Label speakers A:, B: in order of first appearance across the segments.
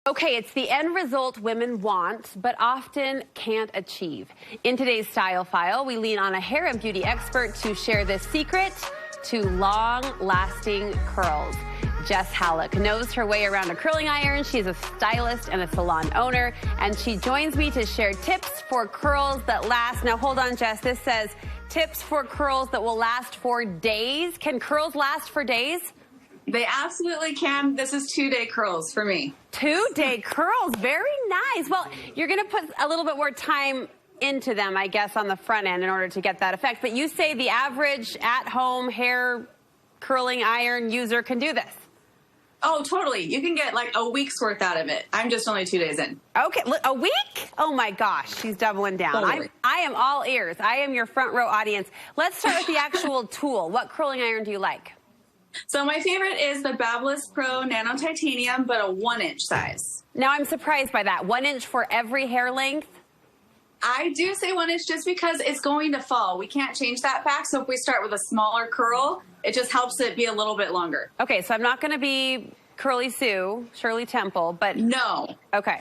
A: Okay, it's the end result women want, but often can't achieve. In today's Style File, we lean on a hair and beauty expert to share the secret to long-lasting curls. Jess Hallock knows her way around a curling iron. She's a stylist and a salon owner, and she joins me to share tips for curls that last. Now, hold on, Jess. This says tips for curls that will last for days. Can curls last for days?
B: They absolutely can. This is 2-day curls for me.
A: 2-day curls. Very nice. Well, you're going to put a little bit more time into them, I guess, on the front end in order to get that effect. But you say the average at-home hair curling iron user can do this.
B: Oh, totally. You can get like a week's worth out of it. I'm just only 2 days in.
A: Okay, a week? Oh my gosh, she's doubling down.
B: Totally.
A: I am all ears. I am your front row audience. Let's start with the actual tool. What curling iron do you like?
B: So my favorite is the Babyliss Pro Nano Titanium, but a 1-inch size.
A: Now I'm surprised by that. 1 inch for every hair length?
B: I do say 1 inch just because it's going to fall. We can't change that fact. So if we start with a smaller curl, it just helps it be a little bit longer.
A: Okay, so I'm not going to be Curly Sue, Shirley Temple, but...
B: No.
A: Okay.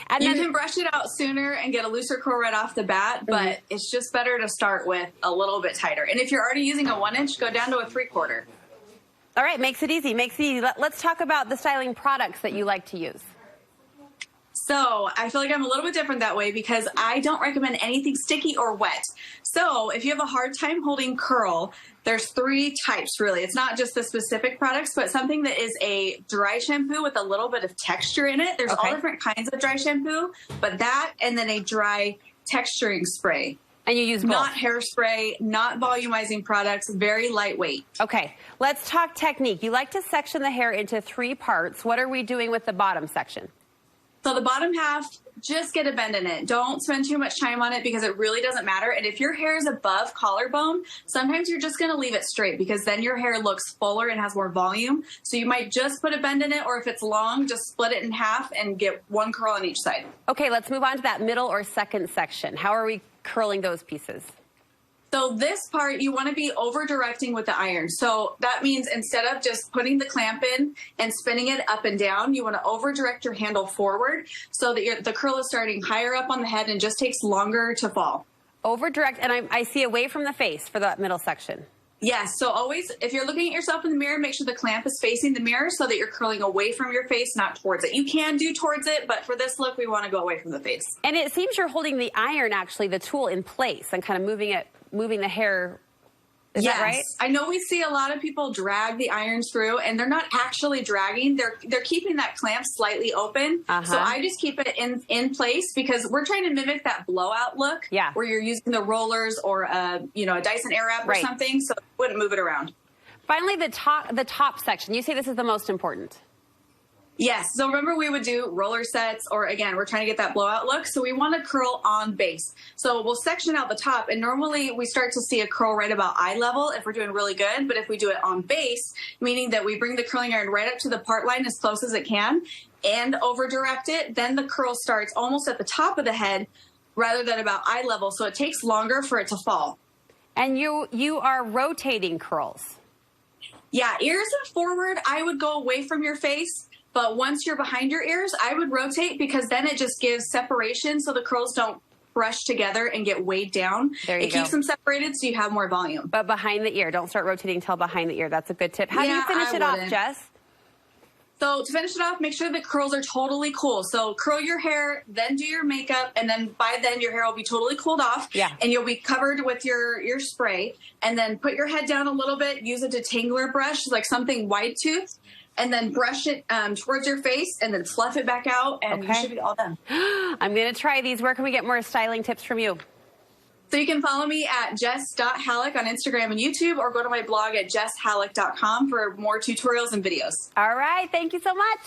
A: And
B: you
A: then,
B: can brush it out sooner and get a looser curl right off the bat, but it's just better to start with a little bit tighter. And if you're already using a 1 inch, go down to a 3/4.
A: all right, makes it easy, makes it easy. Let's talk about the styling products that you like to use.
B: So I feel like I'm a little bit different that way because I don't recommend anything sticky or wet. So if you have a hard time holding curl, there's 3 types really. It's not just the specific products, but something that is a dry shampoo with a little bit of texture in it. There's all different kinds of dry shampoo, but that and then a dry texturing spray.
A: And you use both?
B: Not hairspray, not volumizing products, very lightweight.
A: Okay, let's talk technique. You like to section the hair into 3 parts. What are we doing with the bottom section?
B: So the bottom half, just get a bend in it. Don't spend too much time on it because it really doesn't matter. And if your hair is above collarbone, sometimes you're just going to leave it straight because then your hair looks fuller and has more volume. So you might just put a bend in it, or if it's long, just split it in half and get 1 curl on each side.
A: Okay, let's move on to that middle or second section. How are we curling those pieces?
B: So this part, you want to be over-directing with the iron. So that means instead of just putting the clamp in and spinning it up and down, you want to over-direct your handle forward so that the curl is starting higher up on the head and just takes longer to fall.
A: Over-direct, and I see away from the face for that middle section.
B: Yes, so always, if you're looking at yourself in the mirror, make sure the clamp is facing the mirror so that you're curling away from your face, not towards it. You can do towards it, but for this look, we want to go away from the face.
A: And it seems you're holding the iron, actually, the tool in place and kind of moving the hair. Is that right?
B: I know we see a lot of people drag the irons through, and they're not actually dragging. They're keeping that clamp slightly open. So I just keep it in place because we're trying to mimic that blowout look.
A: Yeah.
B: Where you're using the rollers or a Dyson Airwrap or something, so it wouldn't move it around. Finally,
A: the top section. You say this is the most important.
B: Yes. So remember, we would do roller sets, or again, we're trying to get that blowout look. So we want to curl on base. So we'll section out the top, and normally we start to see a curl right about eye level if we're doing really good. But if we do it on base, meaning that we bring the curling iron right up to the part line as close as it can and over direct it, then the curl starts almost at the top of the head rather than about eye level. So it takes longer for it to fall.
A: And you are rotating curls.
B: Yeah. Ears and forward, I would go away from your face. But once you're behind your ears, I would rotate because then it just gives separation so the curls don't brush together and get weighed down.
A: There you go.
B: It keeps them separated so you have more volume.
A: But behind the ear. Don't start rotating until behind the ear. That's a good tip. How do you finish it off, Jess?
B: So to finish it off, make sure the curls are totally cool. So curl your hair, then do your makeup, and then by then your hair will be totally cooled off.
A: Yeah.
B: And you'll be covered with your spray. And then put your head down a little bit, use a detangler brush, like something wide tooth, and then brush it towards your face and then fluff it back out, and you should be all done.
A: I'm going to try these. Where can we get more styling tips from you?
B: So you can follow me at jess.hallock on Instagram and YouTube, or go to my blog at jesshallock.com for more tutorials and videos.
A: All right. Thank you so much.